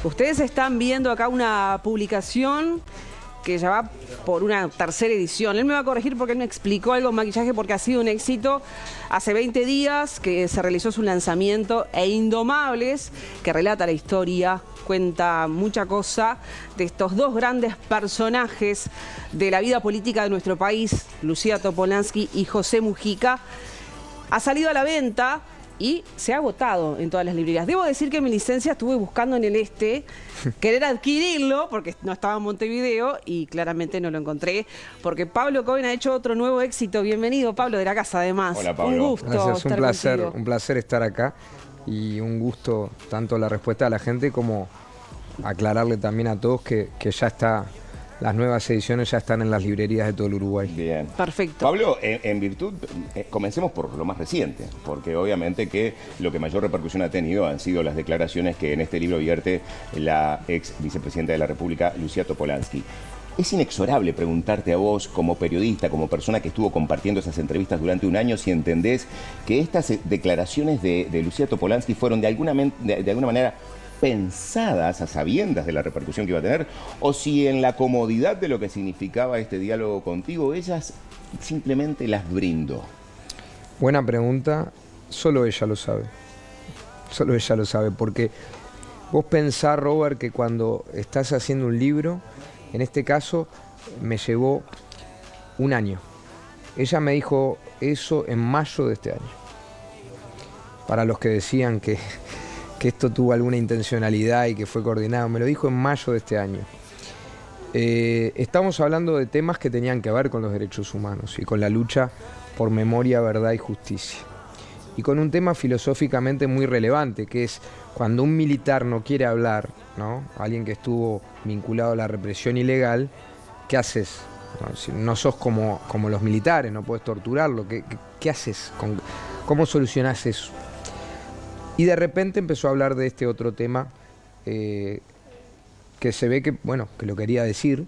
Ustedes están viendo acá una publicación que ya va por una tercera edición. Él me va a corregir porque él me explicó algo en maquillaje porque ha sido un éxito. Hace 20 días que se realizó su lanzamiento e Indomables, que relata la historia, cuenta mucha cosa de estos dos grandes personajes de la vida política de nuestro país, Lucía Topolansky y José Mujica. Ha salido a la venta y se ha agotado en todas las librerías. Debo decir que mi licencia estuve buscando en el querer adquirirlo, porque no estaba en Montevideo y claramente no lo encontré, porque Pablo Cohen ha hecho otro nuevo éxito. Bienvenido, Pablo, de la casa, además. Hola, Pablo. Un gusto. Gracias, estar un placer estar acá y un gusto tanto la respuesta de la gente como aclararle también a todos que ya está. Las nuevas ediciones ya están en las librerías de todo el Uruguay. Bien. Perfecto. Pablo, en virtud, comencemos por lo más reciente, porque obviamente que lo que mayor repercusión ha tenido han sido las declaraciones que en este libro vierte la ex vicepresidenta de la República, Lucía Topolansky. Es inexorable preguntarte a vos, como periodista, como persona que estuvo compartiendo esas entrevistas durante un año, si entendés que estas declaraciones de Lucía Topolansky fueron de alguna manera pensadas a sabiendas de la repercusión que iba a tener, o si en la comodidad de lo que significaba este diálogo contigo, ellas simplemente las brindó. Buena pregunta, solo ella lo sabe. Solo ella lo sabe, porque vos pensás, Robert, que cuando estás haciendo un libro, en este caso me llevó un año. Ella me dijo eso en mayo de este año. Para los que decían que esto tuvo alguna intencionalidad y que fue coordinado, me lo dijo en mayo de este año. Estamos hablando de temas que tenían que ver con los derechos humanos y con la lucha por memoria, verdad y justicia. Y con un tema filosóficamente muy relevante, que es cuando un militar no quiere hablar, ¿no? Alguien que estuvo vinculado a la represión ilegal, ¿qué haces? No sos como los militares, no puedes torturarlo. ¿Qué haces? ¿Cómo solucionás eso? Y de repente empezó a hablar de este otro tema que se ve que lo quería decir.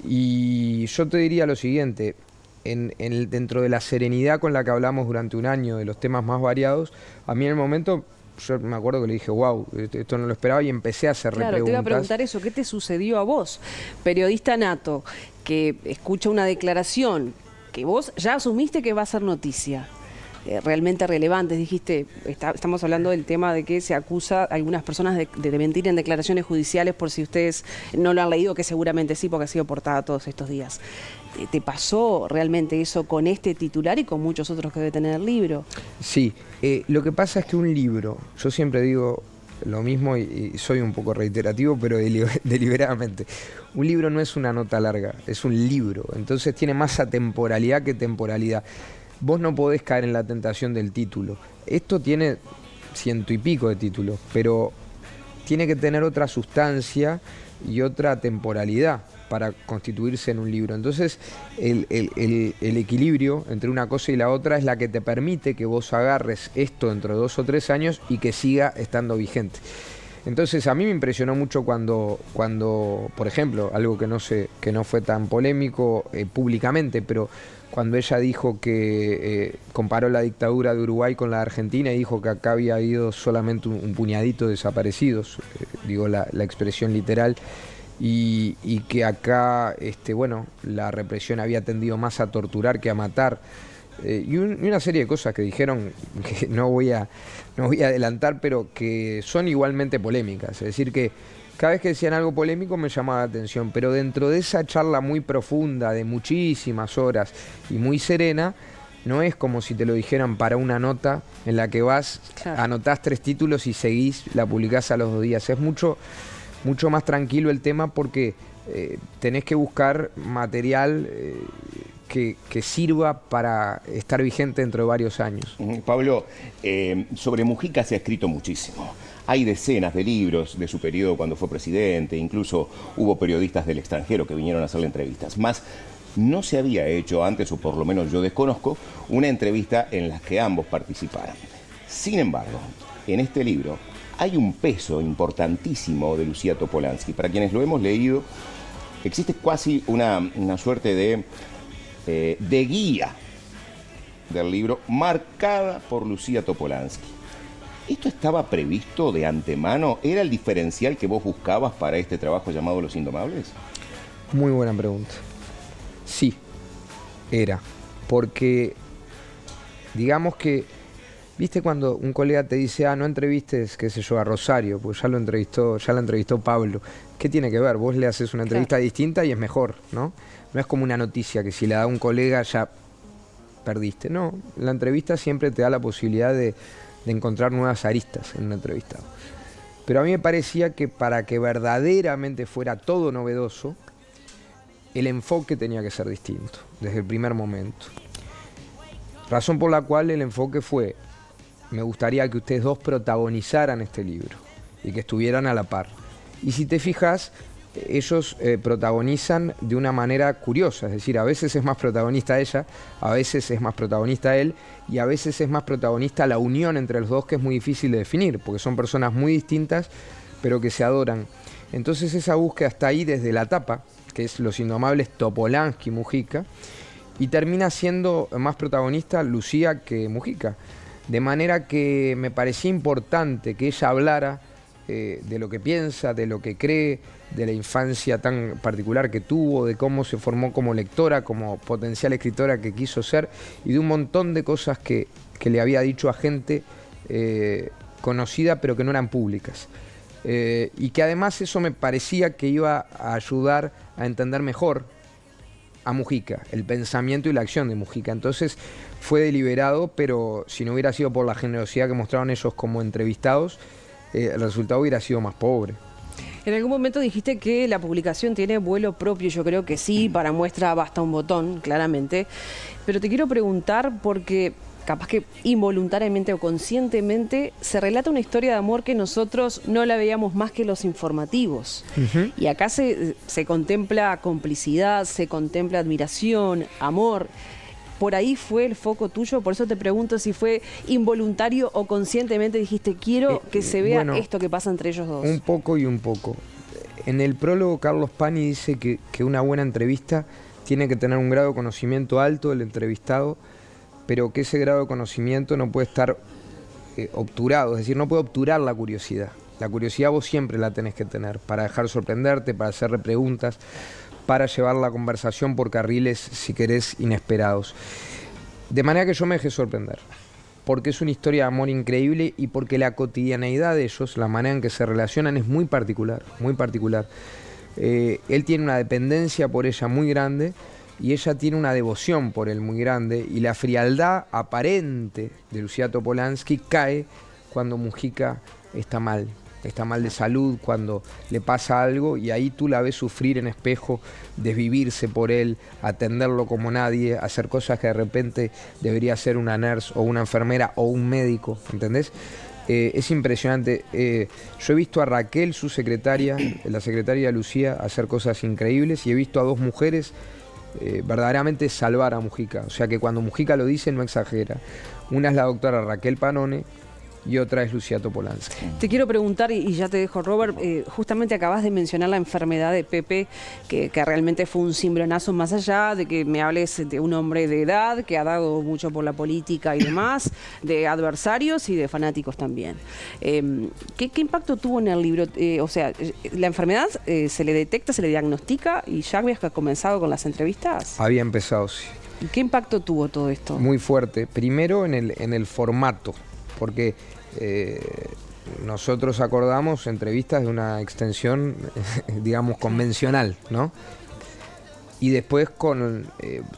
Y yo te diría lo siguiente, dentro de la serenidad con la que hablamos durante un año de los temas más variados, a mí en el momento, yo me acuerdo que le dije, wow, esto no lo esperaba, y empecé a hacer repreguntas. Claro, te iba a preguntar eso, ¿qué te sucedió a vos? Periodista nato, que escucha una declaración que vos ya asumiste que va a ser noticia. Realmente relevantes, dijiste, estamos hablando del tema de que se acusa a algunas personas de mentir en declaraciones judiciales, por si ustedes no lo han leído, que seguramente sí, porque ha sido portada todos estos días. ¿Te pasó realmente eso con este titular y con muchos otros que debe tener el libro? Sí, lo que pasa es que un libro, yo siempre digo lo mismo y soy un poco reiterativo, pero deliberadamente, un libro no es una nota larga, es un libro, entonces tiene más atemporalidad que temporalidad. Vos no podés caer en la tentación del título. Esto tiene 100 y pico de títulos, pero tiene que tener otra sustancia y otra temporalidad para constituirse en un libro. Entonces, el equilibrio entre una cosa y la otra es la que te permite que vos agarres esto dentro de 2 o 3 años y que siga estando vigente. Entonces, a mí me impresionó mucho cuando por ejemplo, algo que no fue tan polémico públicamente, pero cuando ella dijo que comparó la dictadura de Uruguay con la de Argentina y dijo que acá había habido solamente un puñadito de desaparecidos, digo la expresión literal, y que acá la represión había tendido más a torturar que a matar, y una serie de cosas que dijeron que no voy a adelantar, pero que son igualmente polémicas. Es decir, que cada vez que decían algo polémico me llamaba la atención, pero dentro de esa charla muy profunda, de muchísimas horas y muy serena, no es como si te lo dijeran para una nota en la que vas, claro, anotás 3 títulos y seguís, la publicás a los 2 días. Es mucho más tranquilo el tema porque tenés que buscar material que sirva para estar vigente dentro de varios años. Pablo, sobre Mujica se ha escrito muchísimo. Hay decenas de libros de su periodo cuando fue presidente, incluso hubo periodistas del extranjero que vinieron a hacerle entrevistas. Más, no se había hecho antes, o por lo menos yo desconozco, una entrevista en la que ambos participaran. Sin embargo, en este libro hay un peso importantísimo de Lucía Topolansky. Para quienes lo hemos leído, existe casi una suerte de guía del libro marcada por Lucía Topolansky. ¿Esto estaba previsto de antemano? ¿Era el diferencial que vos buscabas para este trabajo llamado Los Indomables? Muy buena pregunta. Sí, era. Porque, digamos que, ¿viste cuando un colega te dice, no entrevistes, qué sé yo, a Rosario, pues ya la entrevistó Pablo? ¿Qué tiene que ver? Vos le haces una entrevista distinta y es mejor, ¿no? No es como una noticia que si la da un colega ya perdiste. No, la entrevista siempre te da la posibilidad de encontrar nuevas aristas en una entrevista. Pero a mí me parecía que para que verdaderamente fuera todo novedoso, el enfoque tenía que ser distinto, desde el primer momento. Razón por la cual el enfoque fue, me gustaría que ustedes dos protagonizaran este libro y que estuvieran a la par. Y si te fijas, ellos protagonizan de una manera curiosa, es decir, a veces es más protagonista ella, a veces es más protagonista él, y a veces es más protagonista la unión entre los dos, que es muy difícil de definir, porque son personas muy distintas, pero que se adoran. Entonces esa búsqueda está ahí desde la tapa, que es Los Indomables Topolansky-Mujica, y termina siendo más protagonista Lucía que Mujica. De manera que me parecía importante que ella hablara de lo que piensa, de lo que cree, de la infancia tan particular que tuvo, de cómo se formó como lectora, como potencial escritora que quiso ser, y de un montón de cosas que le había dicho a gente conocida pero que no eran públicas. Y que además eso me parecía que iba a ayudar a entender mejor a Mujica, el pensamiento y la acción de Mujica. Entonces fue deliberado, pero si no hubiera sido por la generosidad que mostraron ellos como entrevistados, el resultado hubiera sido más pobre. En algún momento dijiste que la publicación tiene vuelo propio. Yo creo que sí, para muestra basta un botón, claramente. Pero te quiero preguntar porque capaz que involuntariamente o conscientemente se relata una historia de amor que nosotros no la veíamos más que los informativos. Y acá se contempla complicidad, se contempla admiración, amor. Por ahí fue el foco tuyo, por eso te pregunto si fue involuntario o conscientemente dijiste, quiero que se vea esto que pasa entre ellos dos. Un poco y un poco. En el prólogo, Carlos Pani dice que una buena entrevista tiene que tener un grado de conocimiento alto del entrevistado, pero que ese grado de conocimiento no puede estar obturado, es decir, no puede obturar la curiosidad. La curiosidad vos siempre la tenés que tener para dejar sorprenderte, para hacerle preguntas, para llevar la conversación por carriles, si querés, inesperados. De manera que yo me dejé sorprender, porque es una historia de amor increíble y porque la cotidianeidad de ellos, la manera en que se relacionan es muy particular, muy particular. Él tiene una dependencia por ella muy grande y ella tiene una devoción por él muy grande, y la frialdad aparente de Lucía Topolansky cae cuando Mujica está mal de salud, cuando le pasa algo, y ahí tú la ves sufrir en espejo, desvivirse por él, atenderlo como nadie, hacer cosas que de repente debería ser una nurse o una enfermera o un médico, ¿entendés? Es impresionante. Yo he visto a Raquel, su secretaria, la secretaria de Lucía, hacer cosas increíbles, y he visto a dos mujeres verdaderamente salvar a Mujica. O sea que cuando Mujica lo dice no exagera. Una es la doctora Raquel Panone y otra es Lucía Topolansky. Te quiero preguntar, y ya te dejo, Robert, justamente acabas de mencionar la enfermedad de Pepe, que realmente fue un cimbronazo, más allá de que me hables de un hombre de edad que ha dado mucho por la política y demás, de adversarios y de fanáticos también. ¿Qué impacto tuvo en el libro? O sea, ¿la enfermedad se le detecta, se le diagnostica y ya habías comenzado con las entrevistas? Había empezado, sí. ¿Y qué impacto tuvo todo esto? Muy fuerte. Primero en el formato, porque nosotros acordamos entrevistas de una extensión, digamos, convencional, ¿no? Y después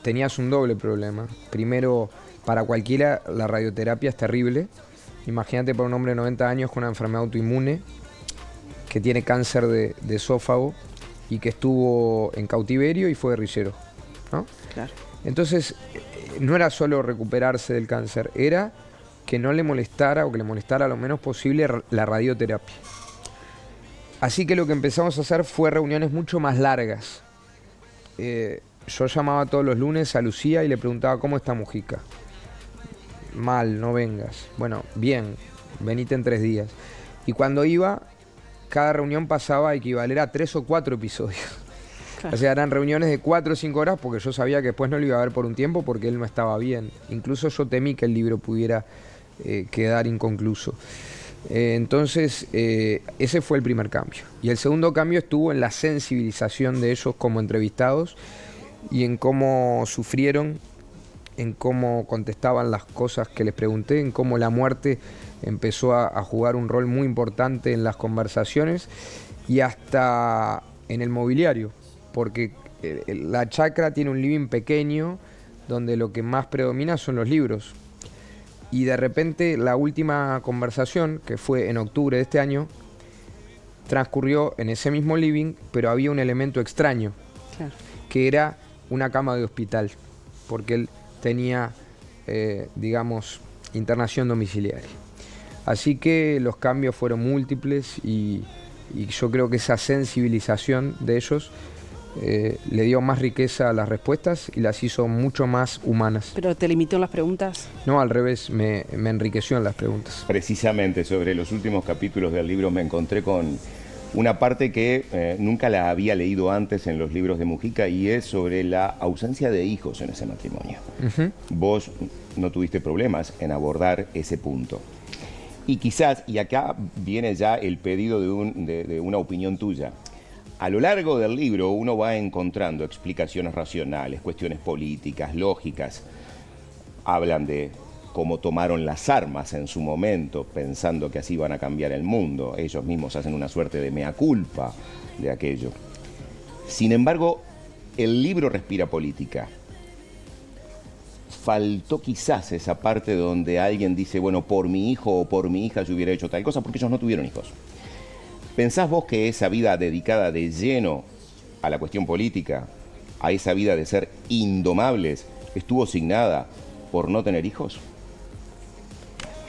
tenías un doble problema. Primero, para cualquiera la radioterapia es terrible. Imagínate para un hombre de 90 años con una enfermedad autoinmune, que tiene cáncer de esófago y que estuvo en cautiverio y fue guerrillero, ¿no? Claro. Entonces, no era solo recuperarse del cáncer, era que no le molestara, o que le molestara lo menos posible, la radioterapia. Así que lo que empezamos a hacer fue reuniones mucho más largas. Yo llamaba todos los lunes a Lucía y le preguntaba cómo está Mujica. Mal, no vengas. Bueno, bien, venite en 3 días. Y cuando iba, cada reunión pasaba a equivaler a 3 o 4 episodios. Claro. O sea, eran reuniones de 4 o 5 horas, porque yo sabía que después no lo iba a ver por un tiempo porque él no estaba bien. Incluso yo temí que el libro pudiera quedar inconcluso. Entonces, ese fue el primer cambio. Y el segundo cambio estuvo en la sensibilización de ellos como entrevistados y en cómo sufrieron, en cómo contestaban las cosas que les pregunté, en cómo la muerte empezó a jugar un rol muy importante en las conversaciones y hasta en el mobiliario, porque la chacra tiene un living pequeño donde lo que más predomina son los libros. Y de repente la última conversación, que fue en octubre de este año, transcurrió en ese mismo living, pero había un elemento extraño, claro, que era una cama de hospital, porque él tenía, digamos, internación domiciliaria. Así que los cambios fueron múltiples y yo creo que esa sensibilización de ellos le dio más riqueza a las respuestas y las hizo mucho más humanas. ¿Pero te limitó en las preguntas? No, al revés, me enriqueció en las preguntas. Precisamente sobre los últimos capítulos del libro me encontré con una parte que nunca la había leído antes en los libros de Mujica, y es sobre la ausencia de hijos en ese matrimonio. Vos no tuviste problemas en abordar ese punto. Y quizás, y acá viene ya el pedido de una opinión tuya, a lo largo del libro uno va encontrando explicaciones racionales, cuestiones políticas, lógicas. Hablan de cómo tomaron las armas en su momento, pensando que así iban a cambiar el mundo. Ellos mismos hacen una suerte de mea culpa de aquello. Sin embargo, el libro respira política. Faltó quizás esa parte donde alguien dice, bueno, por mi hijo o por mi hija yo hubiera hecho tal cosa, porque ellos no tuvieron hijos. ¿Pensás vos que esa vida dedicada de lleno a la cuestión política, a esa vida de ser indomables, estuvo signada por no tener hijos?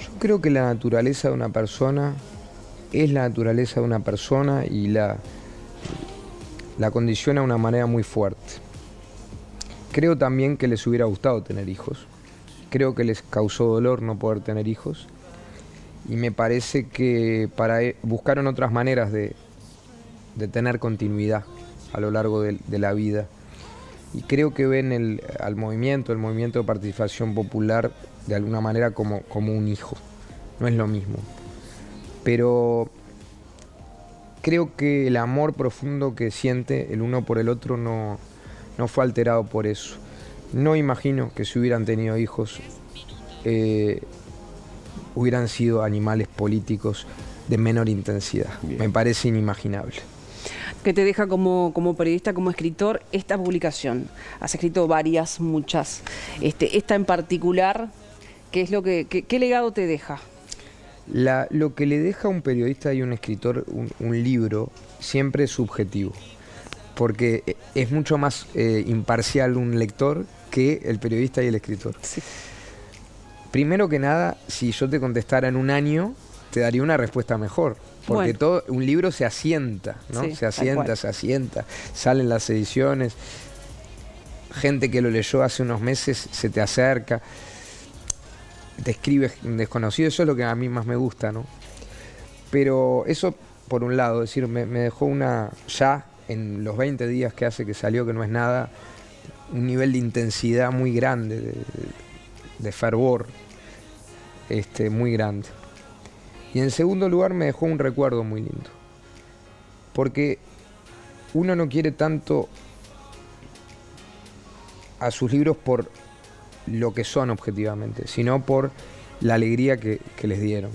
Yo creo que la naturaleza de una persona es la naturaleza de una persona y la condiciona de una manera muy fuerte. Creo también que les hubiera gustado tener hijos. Creo que les causó dolor no poder tener hijos. Y me parece que buscaron otras maneras de tener continuidad a lo largo de la vida. Y creo que ven el movimiento de participación popular de alguna manera como un hijo. No es lo mismo. Pero creo que el amor profundo que siente el uno por el otro no fue alterado por eso. No imagino que si hubieran tenido hijos hubieran sido animales políticos de menor intensidad. Bien. Me parece inimaginable. ¿Qué te deja como periodista, como escritor, esta publicación? Has escrito varias, muchas. Esta en particular, ¿qué legado te deja? Lo que le deja a un periodista y un escritor un libro siempre es subjetivo, porque es mucho más imparcial un lector que el periodista y el escritor. Sí. Primero que nada, si yo te contestara en un año, te daría una respuesta mejor. Porque bueno, un libro se asienta, ¿no? Sí, se asienta, salen las ediciones, gente que lo leyó hace unos meses se te acerca, te escribe un desconocido, eso es lo que a mí más me gusta, ¿no? Pero eso, por un lado, es decir, me dejó ya en los 20 días que hace que salió, que no es nada, un nivel de intensidad muy grande, de fervor, muy grande. Y en segundo lugar me dejó un recuerdo muy lindo, porque uno no quiere tanto a sus libros por lo que son objetivamente, sino por la alegría que les dieron.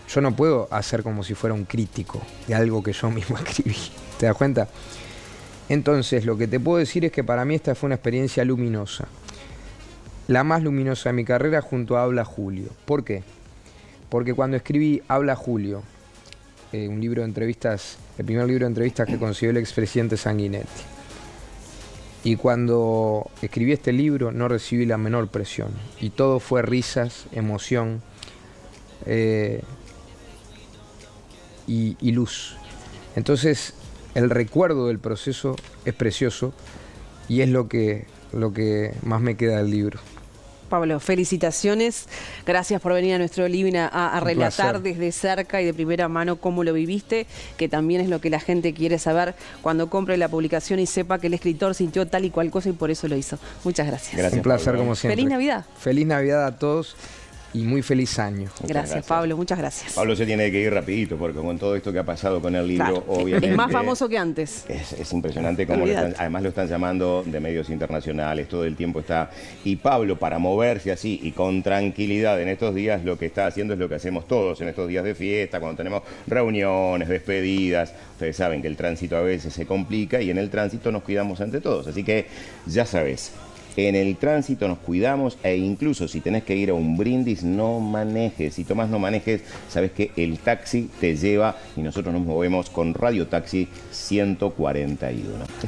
Yo no puedo hacer como si fuera un crítico de algo que yo mismo escribí, ¿te das cuenta? Entonces lo que te puedo decir es que para mí esta fue una experiencia luminosa, la más luminosa de mi carrera junto a Habla Julio. ¿Por qué? Porque cuando escribí Habla Julio, un libro de entrevistas, el primer libro de entrevistas que consiguió el expresidente Sanguinetti, y cuando escribí este libro no recibí la menor presión, y todo fue risas, emoción y luz. Entonces el recuerdo del proceso es precioso y es lo que más me queda del libro. Pablo, felicitaciones, gracias por venir a nuestro living a relatar desde cerca y de primera mano cómo lo viviste, que también es lo que la gente quiere saber cuando compre la publicación y sepa que el escritor sintió tal y cual cosa y por eso lo hizo. Muchas gracias. Un placer, como siempre. Feliz Navidad. Feliz Navidad a todos y muy feliz año. Gracias, Pablo, muchas gracias. Pablo se tiene que ir rapidito porque con todo esto que ha pasado con el libro, Claro, obviamente... es más famoso que antes. Es impresionante cómo además lo están llamando de medios internacionales, todo el tiempo está... Y Pablo, para moverse así y con tranquilidad en estos días, lo que está haciendo es lo que hacemos todos en estos días de fiesta, cuando tenemos reuniones, despedidas. Ustedes saben que el tránsito a veces se complica y en el tránsito nos cuidamos entre todos. Así que ya sabes, en el tránsito nos cuidamos e incluso si tenés que ir a un brindis, no manejes. Si tomás, no manejes. Sabes que el taxi te lleva y nosotros nos movemos con Radio Taxi 141.